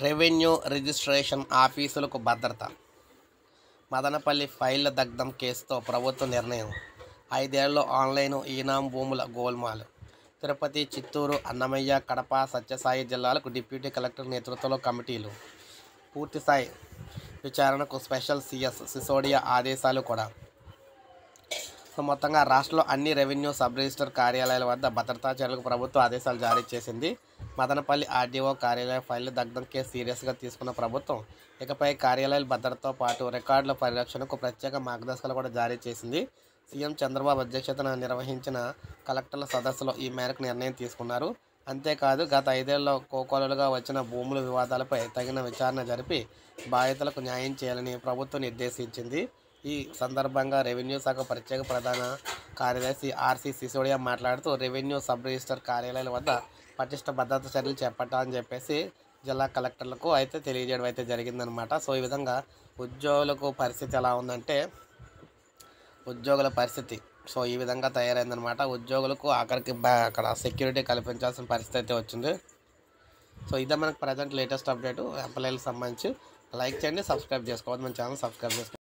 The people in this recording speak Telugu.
రెవెన్యూ రిజిస్ట్రేషన్ ఆఫీసులకు భద్రత. మదనపల్లి ఫైళ్ల దగ్ధం కేసుతో ప్రభుత్వ నిర్ణయం. 5 ఏళ్లలో ఆన్లైన్ ఈనాం భూముల గోల్మాల్. తిరుపతి, చిత్తూరు, అన్నమయ్య, కడప, సత్యసాయి జిల్లాలకు డిప్యూటీ కలెక్టర్ నేతృత్వంలో కమిటీలు. పూర్తిస్థాయి విచారణకు స్పెషల్ సిఎస్ సిసోడియా ఆదేశాలు కూడా. సో మొత్తంగా రాష్ట్రంలో అన్ని రెవెన్యూ సబ్ రిజిస్టర్ కార్యాలయాల వద్ద భద్రతా చర్యలకు ప్రభుత్వం ఆదేశాలు జారీ చేసింది. మదనపల్లి ఆర్డీఓ కార్యాలయ ఫైళ్ల దగ్ధం కేసు సీరియస్గా తీసుకున్న ప్రభుత్వం ఇకపై కార్యాలయాల భద్రతతో పాటు రికార్డుల పరిరక్షణకు ప్రత్యేక మార్గదర్శకాలు కూడా జారీ చేసింది. సీఎం చంద్రబాబు అధ్యక్షతన నిర్వహించిన కలెక్టర్ల సదస్సులో ఈ మేరకు నిర్ణయం తీసుకున్నారు. అంతేకాదు గత 5 ఏళ్లలో కోకొల్లలుగా వచ్చిన భూముల వివాదాలపై తగిన విచారణ జరిపి బాధితులకు న్యాయం చేయాలని ప్రభుత్వం నిర్దేశించింది. ఈ సందర్భంగా రెవెన్యూ శాఖ ప్రత్యేక ప్రధాన కార్యదర్శి ఆర్సి సిసోడియా మాట్లాడుతూ రెవెన్యూ సబ్ రిజిస్టర్ కార్యాలయాల వద్ద పటిష్ట భద్రతా చర్యలు చేపట్టాలని చెప్పేసి జిల్లా కలెక్టర్లకు అయితే తెలియజేయడం అయితే జరిగిందనమాట. సో ఈ విధంగా ఉద్యోగులకు పరిస్థితి ఎలా ఉందంటే ఉద్యోగుల పరిస్థితి సో ఈ విధంగా తయారైందనమాట. ఉద్యోగులకు ఆఖరికి అక్కడ సెక్యూరిటీ కల్పించాల్సిన పరిస్థితి అయితే వచ్చింది. సో ఇదే మనకు ప్రజెంట్ లేటెస్ట్ అప్డేటు ఎంప్లాయీలకు సంబంధించి. లైక్ చేయండి, సబ్స్క్రైబ్ చేసుకోవద్దు, మన ఛానల్ సబ్స్క్రైబ్ చేసుకోండి.